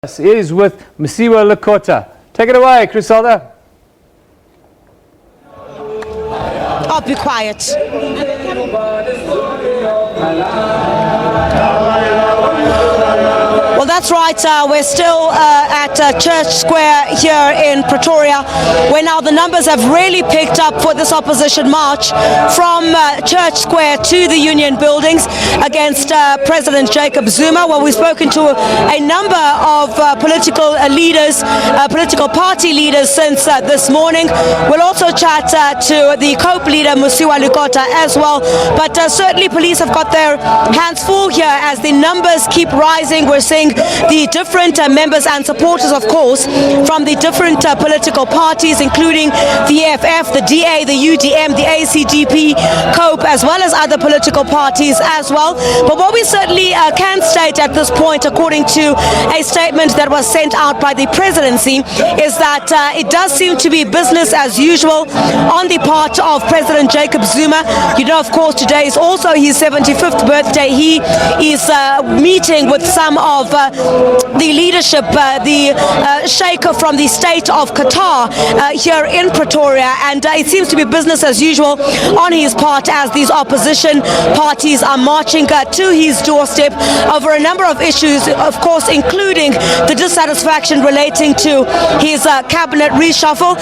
Is with Mosiuoa Lekota. Take it away, Griselda. I'll be quiet. Well, that's right. We're still at Church Square here in Pretoria, where now the numbers have really picked up for this opposition march from Church Square to the Union buildings against President Jacob Zuma. Well, we've spoken to a number of political leaders, political party leaders since this morning. We'll also chat to the COPE leader, Mosiuoa Lekota, as well. But certainly police have got their hands full here as the numbers keep rising. We're seeing the different members and supporters, of course, from the different political parties, including the EFF, the DA, the UDM, the ACDP, COPE, as well as other political parties as well. But what we certainly can state at this point, according to a statement that was sent out by the presidency, is that it does seem to be business as usual on the part of President Jacob Zuma. You know, of course, today is also his 75th birthday. He is meeting with some of the leadership, the sheikh from the state of Qatar here in Pretoria, and it seems to be business as usual on his part as these opposition parties are marching to his doorstep over a number of issues, of course, including the dissatisfaction relating to his cabinet reshuffle.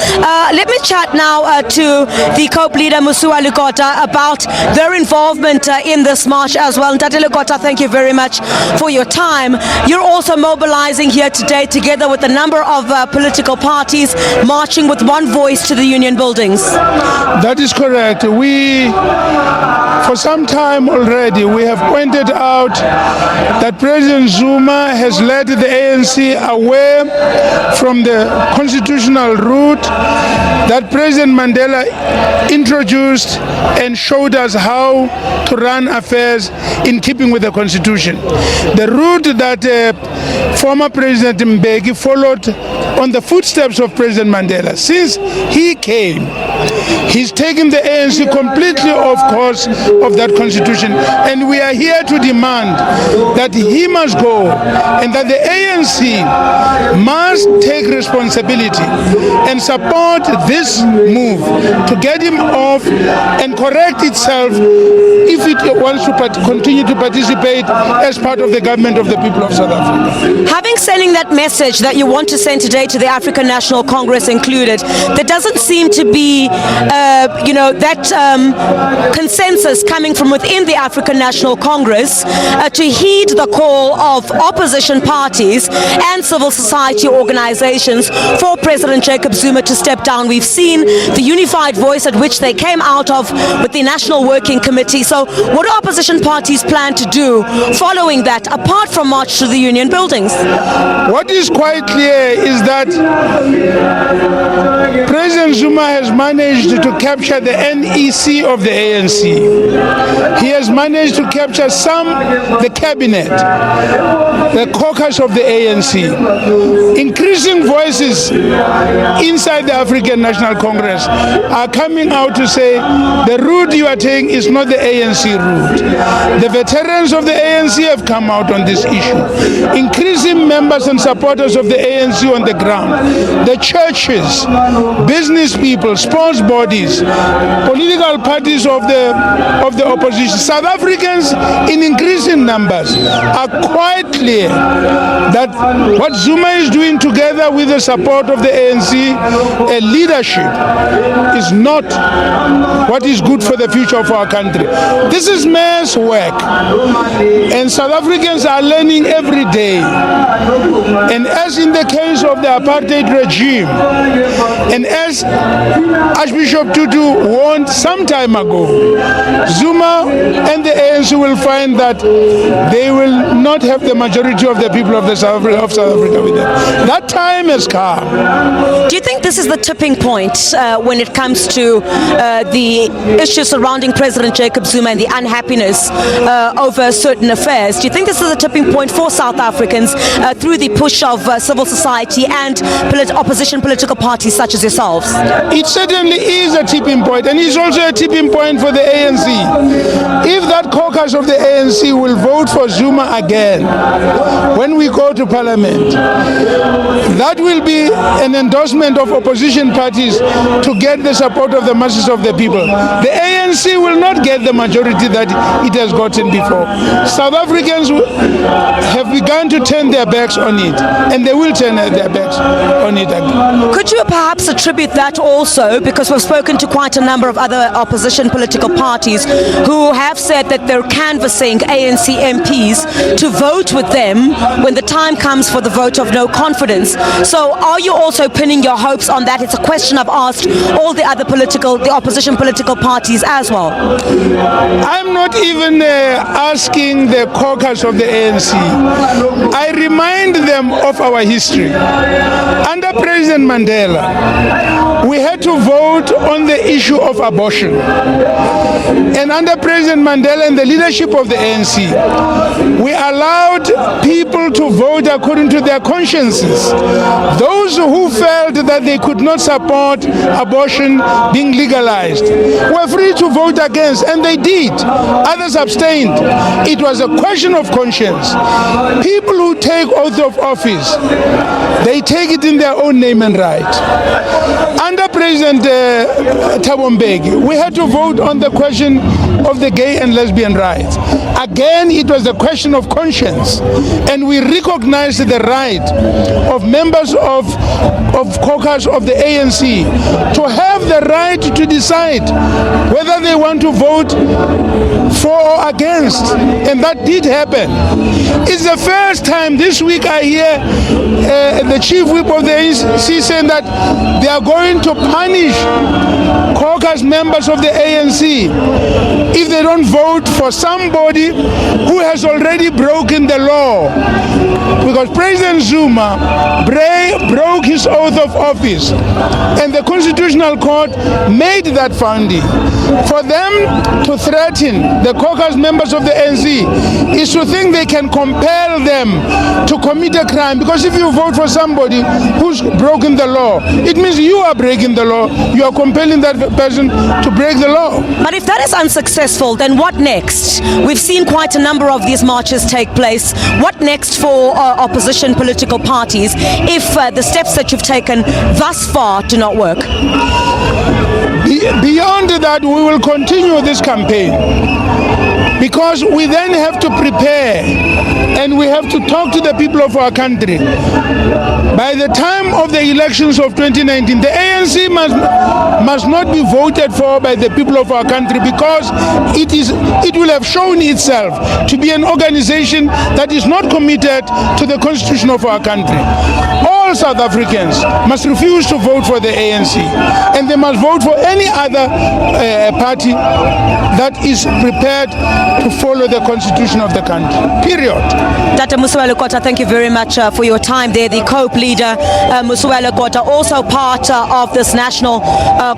Let me chat now to the COPE leader, Mosiuoa Lekota, about their involvement in this march as well. Ntate Lekota, thank you very much for your time. You're also mobilizing here today together with a number of political parties, marching with one voice to the Union buildings. That is correct. For some time already, we have pointed out that President Zuma has led the ANC away from the constitutional route that President Mandela introduced and showed us how to run affairs in keeping with the constitution. The route that former President Mbeki followed on the footsteps of President Mandela. Since he came, he's taken the ANC completely off course of that constitution, and we are here to demand that he must go and that the ANC must take responsibility and support this move to get him off and correct itself if it wants to continue to participate as part of the government of the people of South Africa. Having sending that message that you want to send today to the African National Congress included, there doesn't seem to be that consensus coming from within the African National Congress to heed the call of opposition parties and civil society organizations for President Jacob Zuma to step down. We've seen the unified voice at which they came out of with the National Working Committee. So what do opposition parties plan to do following that, apart from march to the Union buildings? What is quite clear is that President Zuma has managed to capture the NEC of the ANC. He has managed to capture the cabinet, the caucus of the ANC. Increasing voices inside the African National Congress are coming out to say the route you are taking is not the ANC route. The veterans of the ANC have come out on this issue. Increasing members and supporters of the ANC on the ground, the churches, business people, sports bodies, political parties of the opposition, South Africans in increasing numbers are quite clear that what Zuma is doing together with the support of the ANC leadership is not what is good for the future of our country. This is man's work, and South Africans are learning every day. And as in the case of the apartheid regime, and as Archbishop Tutu warned some time ago, Zuma and the ANC will find that they will not have the majority of the people of South Africa with them. That time has come. Do you think this is the tipping point when it comes to the issues surrounding President Jacob Zuma and the unhappiness over certain affairs? Do you think this is a tipping point for South Africans through the push of civil society and opposition political parties such as yourselves? It certainly is a tipping point, and it's also a tipping point for the ANC. If that caucus of the ANC will vote for Zuma again when we go to Parliament, that will be an endorsement of opposition parties to get the support of the masses of the people. The ANC will not get the majority that it has gotten before. South Africans have begun to turn their backs on it, and they will turn their backs on it again. Could you perhaps attribute that also, because we've spoken to quite a number of other opposition political parties who have said that they're canvassing ANC MPs to vote with them when the time comes for the vote of no confidence. So are you also pinning your hopes on that? It's a question I've asked all the other the opposition political parties as well. I'm not even asking the caucus of the ANC. I remind them of our history. Under President Mandela, we had to vote on the issue of abortion. And under President Mandela and the leadership of the ANC, we allowed people to vote according to their consciences. Those who felt that they could not support abortion being legalized were free to vote against, and they did. Others abstained. It was a question of conscience. People who take oath of office, they take it in their own name and right. Under President Thabo Mbeki, we had to vote on the question of the gay and lesbian rights. Again, it was a question of conscience, and we recognized the right of members of caucus of the ANC to have the right to decide whether they want to vote for or against, and that did happen. It's the first time this week I hear the chief whip of the ANC saying that they are going to punish caucus members of the ANC if they don't vote for somebody who has already broken the law. Because President Zuma broke his oath of office, and the Constitutional Court made that finding. For them to threaten the caucus members of the ANC is to think they can compel them to commit a crime, because if you vote for somebody who's broken the law, it means you are breaking the law. You are compelling that person to break the law. But if that is unsuccessful, then what next? We've seen quite a number of these marches take place. What next for opposition political parties if the steps that you've taken thus far do not work? Beyond that, we will continue this campaign, because we then have to prepare and we have to talk to the people of our country. By the time of the elections of 2019, the ANC must not be voted for by the people of our country, because it will have shown itself to be an organization that is not committed to the constitution of our country. All South Africans must refuse to vote for the ANC, and they must vote for any other party that is prepared to follow the constitution of the country. Period. Dr. Mosiuoa Lekota, thank you very much for your time there. The COPE leader, Mosiuoa Lekota, also part of this national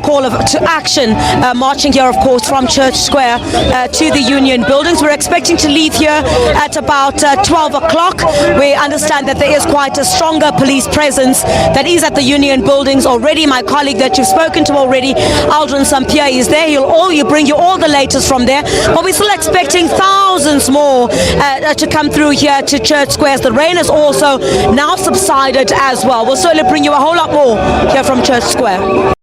call to action, marching here, of course, from Church Square to the Union Buildings. We're expecting to leave here at about 12 o'clock. We understand that there is quite a stronger police presence that is at the Union Buildings already. My colleague that you've spoken to already, Aldrin Sampia, is there. He'll bring you all the latest from there. But we're still expecting thousands more to come through here to Church Square. The rain has also now subsided as well. We'll certainly bring you a whole lot more here from Church Square.